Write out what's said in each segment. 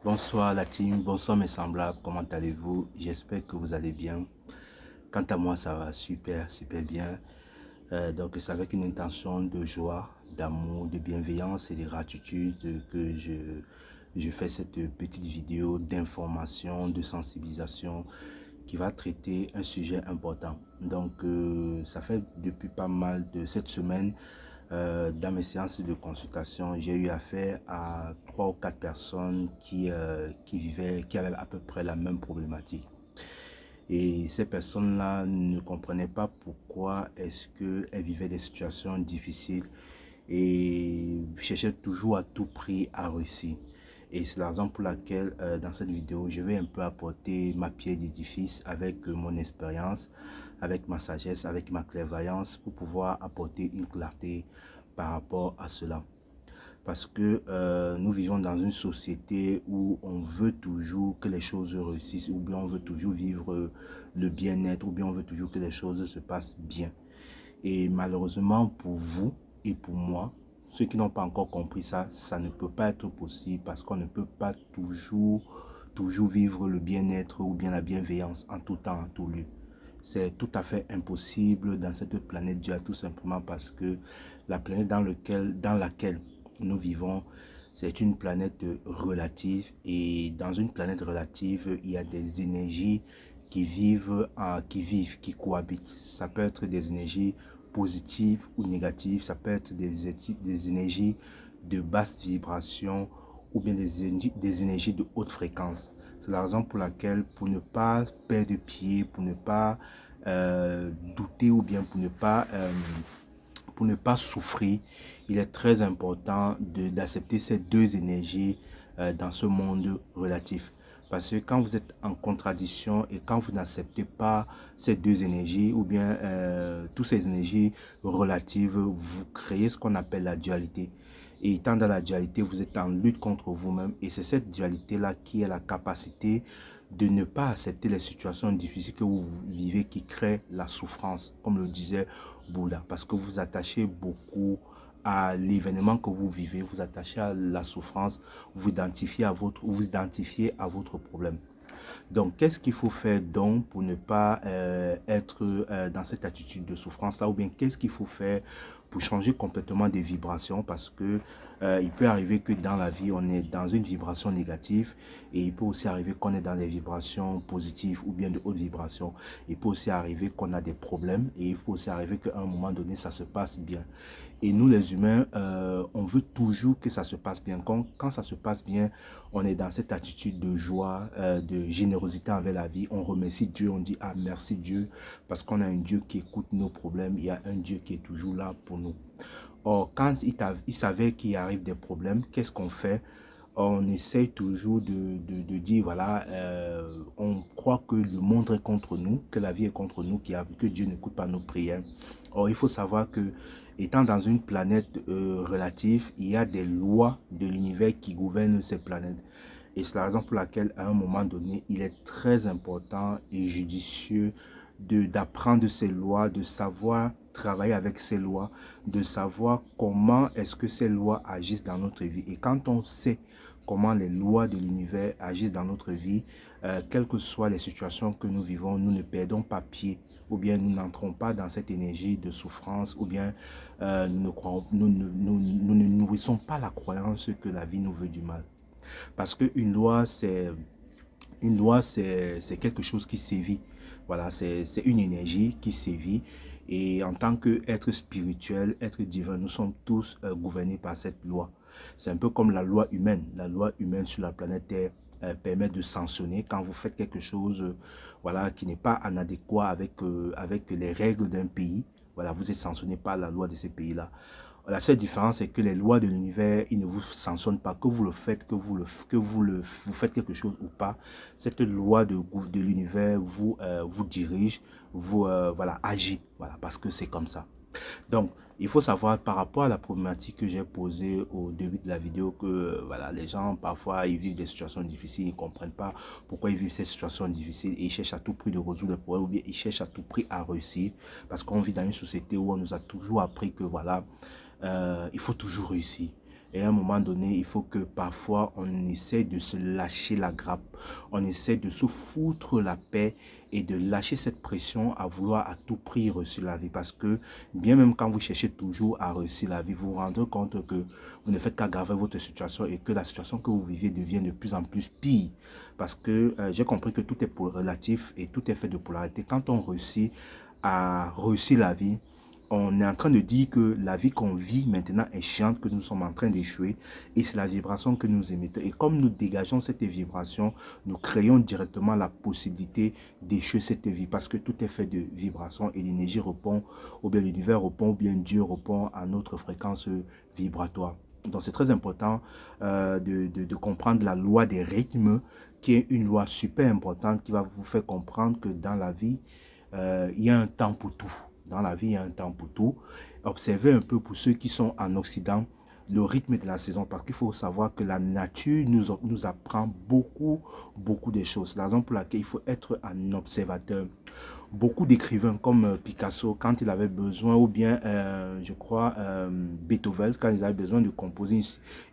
Bonsoir la team, bonsoir mes semblables, comment allez-vous? J'espère que vous allez bien. Quant à moi, ça va super bien. Donc c'est avec une intention de joie, d'amour, de bienveillance et de gratitude que je fais cette petite vidéo d'information, de sensibilisation qui va traiter un sujet important. Donc ça fait depuis pas mal de cette semaine. Dans mes séances de consultation, j'ai eu affaire à 3 ou 4 personnes qui avaient à peu près la même problématique. Et ces personnes-là ne comprenaient pas pourquoi est-ce qu'elles vivaient des situations difficiles et cherchaient toujours à tout prix à réussir. Et c'est la raison pour laquelle dans cette vidéo, je vais un peu apporter ma pierre d'édifice avec mon expérience, avec ma sagesse, avec ma clairvoyance pour pouvoir apporter une clarté par rapport à cela. Parce que nous vivons dans une société où on veut toujours que les choses réussissent, ou bien on veut toujours vivre le bien-être, ou bien on veut toujours que les choses se passent bien. Et malheureusement pour vous et pour moi, ceux qui n'ont pas encore compris ça, ça ne peut pas être possible parce qu'on ne peut pas toujours vivre le bien-être ou bien la bienveillance en tout temps, en tout lieu. C'est tout à fait impossible dans cette planète Dia, tout simplement parce que la planète dans laquelle nous vivons, c'est une planète relative, et dans une planète relative, il y a des énergies qui cohabitent. Ça peut être des énergies positives ou négatives, ça peut être des énergies de basse vibration ou bien des énergies de haute fréquence. C'est la raison pour laquelle, pour ne pas perdre pied, pour ne pas douter ou bien pour ne pas souffrir, il est très important d'accepter ces deux énergies dans ce monde relatif. Parce que quand vous êtes en contradiction et quand vous n'acceptez pas ces deux énergies ou bien toutes ces énergies relatives, vous créez ce qu'on appelle la dualité. Et étant dans la dualité, vous êtes en lutte contre vous-même. Et c'est cette dualité-là qui est la capacité de ne pas accepter les situations difficiles que vous vivez qui créent la souffrance, comme le disait Bouddha. Parce que vous attachez beaucoup à l'événement que vous vivez, vous attachez à la souffrance, vous identifiez à votre problème. Donc, qu'est-ce qu'il faut faire donc pour ne pas être dans cette attitude de souffrance-là, ou bien qu'est-ce qu'il faut faire pour changer complètement des vibrations, parce que il peut arriver que dans la vie, on est dans une vibration négative, et il peut aussi arriver qu'on est dans des vibrations positives ou bien de haute vibration. Il peut aussi arriver qu'on a des problèmes, et il peut aussi arriver qu'à un moment donné, ça se passe bien. Et nous, les humains, on veut toujours que ça se passe bien. Quand ça se passe bien, on est dans cette attitude de joie, de générosité envers la vie. On remercie Dieu, on dit « Ah, merci Dieu », parce qu'on a un Dieu qui écoute nos problèmes. Il y a un Dieu qui est toujours là pour nous. Or, quand il s'avère qu'il arrive des problèmes, qu'est-ce qu'on fait? On essaye toujours de dire, voilà, on croit que le monde est contre nous, que la vie est contre nous, que Dieu n'écoute pas nos prières. Or, il faut savoir que, étant dans une planète relative, il y a des lois de l'univers qui gouvernent ces planètes. Et c'est la raison pour laquelle, à un moment donné, il est très important et judicieux d'apprendre ces lois, de savoir travailler avec ces lois, de savoir comment est-ce que ces lois agissent dans notre vie. Et quand on sait comment les lois de l'univers agissent dans notre vie, quelles que soient les situations que nous vivons, nous ne perdons pas pied, ou bien nous n'entrons pas dans cette énergie de souffrance, ou bien nous ne nourrissons pas la croyance que la vie nous veut du mal. Parce qu'une loi, c'est quelque chose qui sévit. Voilà, c'est une énergie qui sévit. Et en tant qu'être spirituel, être divin, nous sommes tous gouvernés par cette loi. C'est un peu comme la loi humaine. La loi humaine sur la planète Terre permet de sanctionner quand vous faites quelque chose voilà, qui n'est pas en adéquat avec les règles d'un pays. Voilà, vous êtes sanctionné par la loi de ces pays-là. La seule différence, c'est que les lois de l'univers, ils ne vous sanctionnent pas, que vous le faites, vous faites quelque chose ou pas. Cette loi de l'univers vous dirige, voilà, agit, voilà, parce que c'est comme ça. Donc, il faut savoir par rapport à la problématique que j'ai posée au début de la vidéo que voilà, les gens parfois ils vivent des situations difficiles, ils ne comprennent pas pourquoi ils vivent ces situations difficiles et ils cherchent à tout prix de résoudre les problèmes ou bien ils cherchent à tout prix à réussir parce qu'on vit dans une société où on nous a toujours appris que voilà, il faut toujours réussir. Et à un moment donné, il faut que parfois on essaie de se lâcher la grappe. On essaie de se foutre la paix et de lâcher cette pression à vouloir à tout prix réussir la vie. Parce que bien même quand vous cherchez toujours à réussir la vie, vous vous rendez compte que vous ne faites qu'aggraver votre situation et que la situation que vous vivez devient de plus en plus pire. Parce que j'ai compris que tout est relatif et tout est fait de polarité. Quand on réussit à réussir la vie, on est en train de dire que la vie qu'on vit maintenant est chiante, que nous sommes en train d'échouer et c'est la vibration que nous émettons. Et comme nous dégageons cette vibration, nous créons directement la possibilité d'échouer cette vie parce que tout est fait de vibrations et l'énergie répond, ou bien l'univers répond, ou bien Dieu répond à notre fréquence vibratoire. Donc c'est très important de comprendre la loi des rythmes qui est une loi super importante qui va vous faire comprendre que dans la vie, il y a un temps pour tout. Dans la vie, il y a un temps pour tout. Observez un peu pour ceux qui sont en Occident, le rythme de la saison, parce qu'il faut savoir que la nature nous apprend beaucoup de choses. C'est la raison pour laquelle il faut être un observateur. Beaucoup d'écrivains comme Picasso, quand il avait besoin, ou bien, je crois, Beethoven, quand ils avaient besoin de composer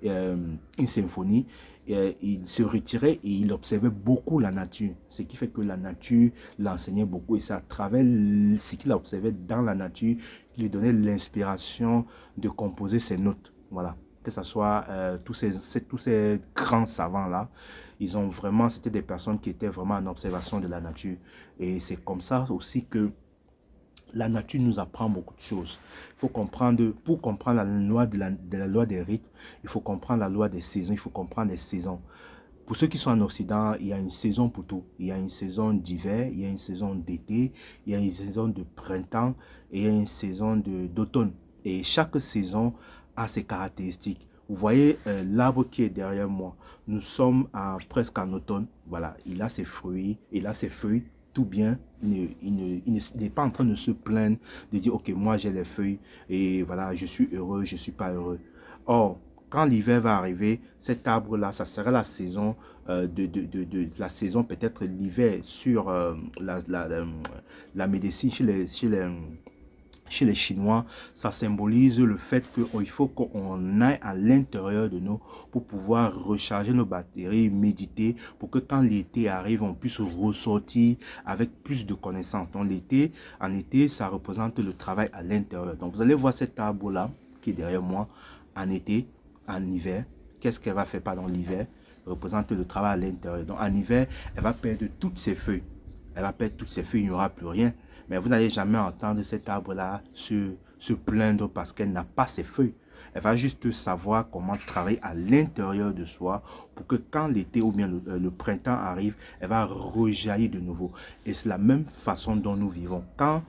une symphonie, il se retirait et il observait beaucoup la nature. Ce qui fait que la nature l'enseignait beaucoup. Et c'est à travers ce qu'il observait dans la nature qu'il lui donnait l'inspiration de composer ses notes. Voilà. Que ce soit tous ces grands savants-là, ils ont vraiment, c'était des personnes qui étaient vraiment en observation de la nature. Et c'est comme ça aussi que la nature nous apprend beaucoup de choses. Il faut comprendre, pour comprendre la loi de la loi des rythmes, il faut comprendre la loi des saisons, il faut comprendre les saisons. Pour ceux qui sont en Occident, il y a une saison pour tout. Il y a une saison d'hiver, il y a une saison d'été, il y a une saison de printemps et il y a une saison d'automne. Et chaque saison a ses caractéristiques. Vous voyez l'arbre qui est derrière moi. Nous sommes presque en automne. Voilà, il a ses fruits, il a ses feuilles, tout bien. Il n'est pas en train de se plaindre, de dire, ok, moi j'ai les feuilles et voilà, je suis heureux, je ne suis pas heureux. Or, quand l'hiver va arriver, cet arbre-là, ça sera la saison la saison, peut-être l'hiver sur la médecine chez les Chinois, ça symbolise le fait qu'il faut qu'on aille à l'intérieur de nous pour pouvoir recharger nos batteries, méditer, pour que quand l'été arrive, on puisse ressortir avec plus de connaissances. Donc l'été, en été, ça représente le travail à l'intérieur. Donc vous allez voir cet arbre-là qui est derrière moi en été, en hiver. Qu'est-ce qu'elle va faire pendant l'hiver? Représente le travail à l'intérieur. Donc en hiver, elle va perdre toutes ses feuilles. Elle va perdre toutes ses feuilles, il n'y aura plus rien. Mais vous n'allez jamais entendre cet arbre-là se plaindre parce qu'elle n'a pas ses feuilles. Elle va juste savoir comment travailler à l'intérieur de soi pour que quand l'été ou bien le printemps arrive, elle va rejaillir de nouveau. Et c'est la même façon dont nous vivons. Quand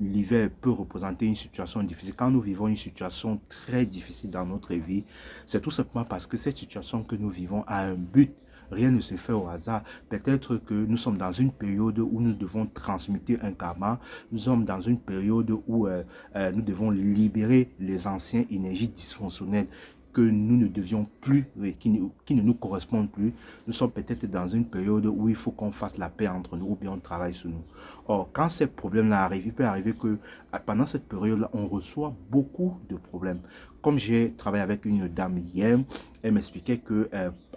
l'hiver peut représenter une situation difficile, quand nous vivons une situation très difficile dans notre vie, c'est tout simplement parce que cette situation que nous vivons a un but. Rien ne se fait au hasard. Peut-être que nous sommes dans une période où nous devons transmuter un karma. Nous sommes dans une période où nous devons libérer les anciennes énergies dysfonctionnelles que nous ne devions plus, qui ne nous correspondent plus. Nous sommes peut-être dans une période où il faut qu'on fasse la paix entre nous ou bien on travaille sur nous. Or, quand ces problèmes-là arrivent, il peut arriver que pendant cette période-là, on reçoit beaucoup de problèmes. Comme j'ai travaillé avec une dame hier, elle m'expliquait que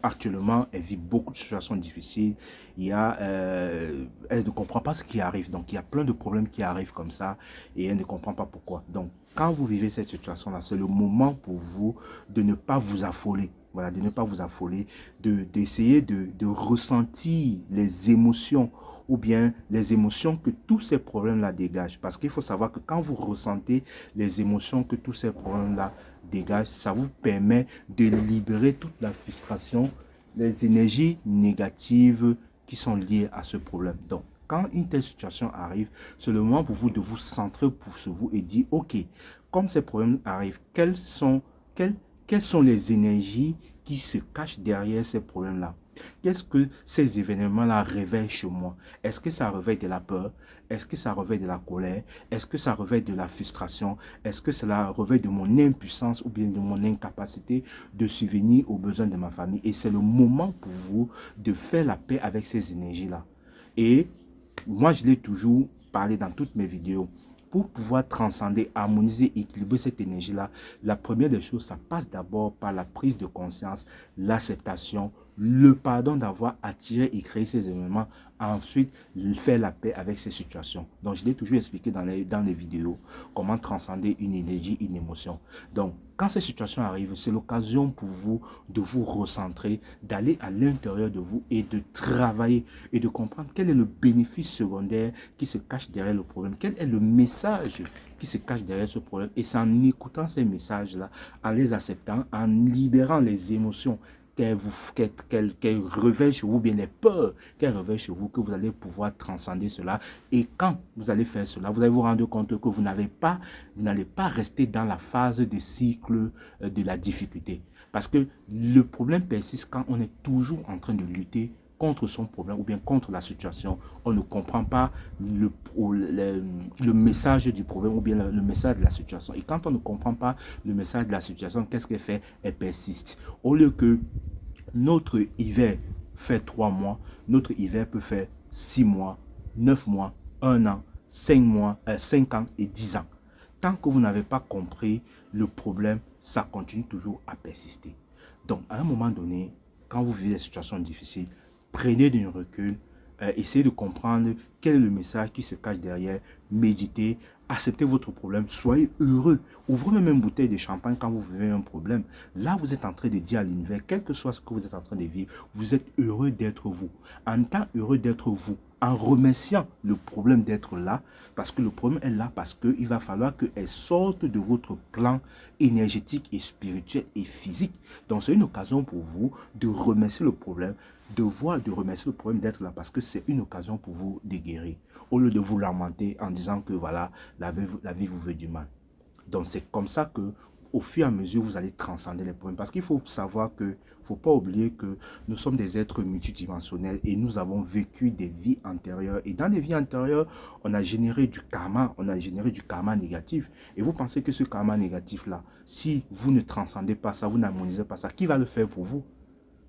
actuellement, elle vit beaucoup de situations difficiles. Elle ne comprend pas ce qui arrive. Donc, il y a plein de problèmes qui arrivent comme ça et elle ne comprend pas pourquoi. Donc, quand vous vivez cette situation-là, c'est le moment pour vous de ne pas vous affoler. Voilà, de ne pas vous affoler, d'essayer de ressentir les émotions ou bien les émotions que tous ces problèmes-là dégagent. Parce qu'il faut savoir que quand vous ressentez les émotions que tous ces problèmes-là dégagent, ça vous permet de libérer toute la frustration, les énergies négatives qui sont liées à ce problème. Donc, quand une telle situation arrive, c'est le moment pour vous de vous centrer sur vous et dire, ok, comme ces problèmes arrivent, quelles sont les énergies qui se cachent derrière ces problèmes-là? Qu'est-ce que ces événements-là réveillent chez moi? Est-ce que ça réveille de la peur? Est-ce que ça réveille de la colère? Est-ce que ça réveille de la frustration? Est-ce que cela réveille de mon impuissance ou bien de mon incapacité de subvenir aux besoins de ma famille? Et c'est le moment pour vous de faire la paix avec ces énergies-là. Et moi, je l'ai toujours parlé dans toutes mes vidéos. pour pouvoir transcender, harmoniser, équilibrer cette énergie-là, la première des choses, ça passe d'abord par la prise de conscience, l'acceptation, le pardon d'avoir attiré et créé ces événements, ensuite faire la paix avec ces situations. Donc, je l'ai toujours expliqué dans les vidéos, comment transcender une énergie, une émotion. Donc, quand ces situations arrivent, c'est l'occasion pour vous de vous recentrer, d'aller à l'intérieur de vous et de travailler et de comprendre quel est le bénéfice secondaire qui se cache derrière le problème, quel est le message qui se cache derrière ce problème. Et c'est en écoutant ces messages-là, en les acceptant, en libérant les émotions qu'elle réveille chez vous, bien les peurs qu'elle réveille chez vous, que vous allez pouvoir transcender cela. Et quand vous allez faire cela, vous allez vous rendre compte que vous n'allez pas rester dans la phase de cycle de la difficulté. Parce que le problème persiste quand on est toujours en train de lutter contre son problème ou bien contre la situation. On ne comprend pas le message du problème ou bien le message de la situation. Et quand on ne comprend pas le message de la situation, qu'est-ce qu'elle fait? Elle persiste. Au lieu que notre hiver fait 3 mois, notre hiver peut faire 6 mois, 9 mois, 1 an, 5 mois, 5 ans et 10 ans. Tant que vous n'avez pas compris le problème, ça continue toujours à persister. Donc, à un moment donné, quand vous vivez des situations difficiles, prenez du recul, essayez de comprendre quel est le message qui se cache derrière, méditez, acceptez votre problème, soyez heureux. Ouvrez même une bouteille de champagne quand vous vivez un problème. Là, vous êtes en train de dire à l'univers, quel que soit ce que vous êtes en train de vivre, vous êtes heureux d'être vous. En étant heureux d'être vous, en remerciant le problème d'être là, parce que le problème est là, parce qu'il va falloir qu'elle sorte de votre plan énergétique et spirituel et physique. Donc, c'est une occasion pour vous de remercier le problème, de remercier le problème d'être là, parce que c'est une occasion pour vous de guérir, au lieu de vous lamenter en disant que voilà, la vie vous veut du mal. Donc, c'est comme ça que au fur et à mesure, vous allez transcender les problèmes. Parce qu'il faut savoir que, il ne faut pas oublier que nous sommes des êtres multidimensionnels et nous avons vécu des vies antérieures. Et dans les vies antérieures, on a généré du karma négatif. Et vous pensez que ce karma négatif-là, si vous ne transcendez pas ça, vous n'harmonisez pas ça, qui va le faire pour vous?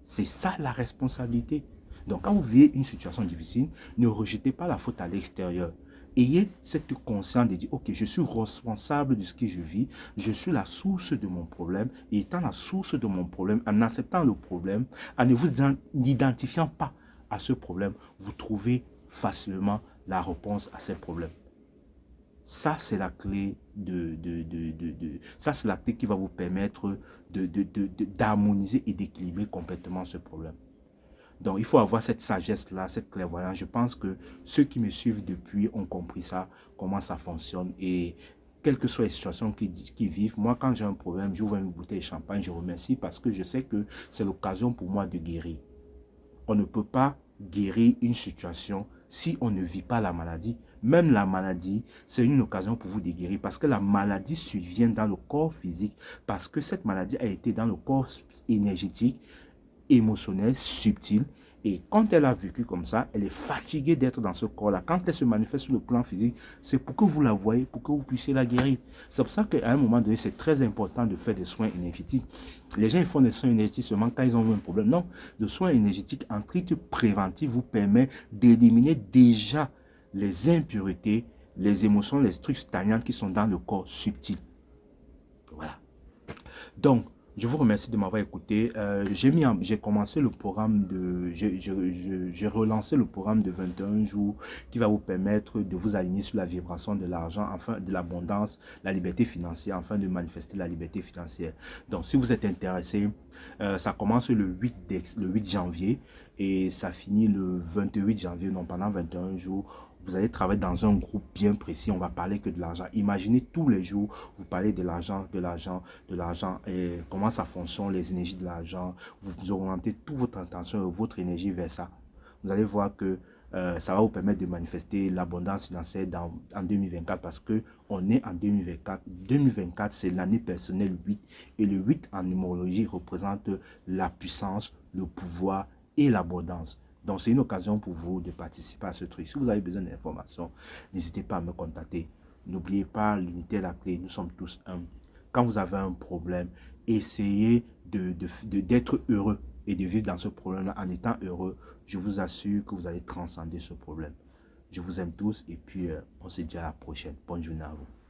C'est ça la responsabilité. Donc, quand vous vivez une situation difficile, ne rejetez pas la faute à l'extérieur. Ayez cette conscience de dire, ok, je suis responsable de ce que je vis, je suis la source de mon problème, et étant la source de mon problème, en acceptant le problème, en ne vous identifiant pas à ce problème, vous trouvez facilement la réponse à ces problèmes. Ça, c'est la clé ça, c'est la clé qui va vous permettre d'harmoniser et d'équilibrer complètement ce problème. Donc, il faut avoir cette sagesse-là, cette clairvoyance. Je pense que ceux qui me suivent depuis ont compris ça, comment ça fonctionne. Et quelles que soient les situations qu'ils vivent, moi, quand j'ai un problème, j'ouvre une bouteille de champagne, je remercie parce que je sais que c'est l'occasion pour moi de guérir. On ne peut pas guérir une situation si on ne vit pas la maladie. Même la maladie, c'est une occasion pour vous de guérir parce que la maladie survient dans le corps physique, parce que cette maladie a été dans le corps énergétique, émotionnelle, subtile. Et quand elle a vécu comme ça, elle est fatiguée d'être dans ce corps-là. Quand elle se manifeste sur le plan physique, c'est pour que vous la voyez, pour que vous puissiez la guérir. C'est pour ça qu'à un moment donné, c'est très important de faire des soins énergétiques. Les gens ils font des soins énergétiques seulement quand ils ont un problème. Non, le soin énergétique en titre préventif vous permet d'éliminer déjà les impuretés, les émotions, les trucs stagnants qui sont dans le corps subtil. Voilà. Donc, je vous remercie de m'avoir écouté. J'ai commencé le programme j'ai relancé le programme de 21 jours qui va vous permettre de vous aligner sur la vibration de l'argent, enfin de l'abondance, la liberté financière, afin de manifester la liberté financière. Donc, si vous êtes intéressé, ça commence le 8 janvier et ça finit le 28 janvier, donc pendant 21 jours. Vous allez travailler dans un groupe bien précis, on va parler que de l'argent. Imaginez tous les jours, vous parlez de l'argent, et comment ça fonctionne, les énergies de l'argent. Vous orientez toute votre attention et votre énergie vers ça. Vous allez voir que ça va vous permettre de manifester l'abondance financière en 2024 parce qu'on est en 2024. 2024, c'est l'année personnelle 8 et le 8 en numérologie représente la puissance, le pouvoir et l'abondance. Donc, c'est une occasion pour vous de participer à ce truc. Si vous avez besoin d'informations, n'hésitez pas à me contacter. N'oubliez pas, l'unité est la clé. Nous sommes tous un. Quand vous avez un problème, essayez d'être heureux et de vivre dans ce problème-là en étant heureux. Je vous assure que vous allez transcender ce problème. Je vous aime tous et puis on se dit à la prochaine. Bonne journée à vous.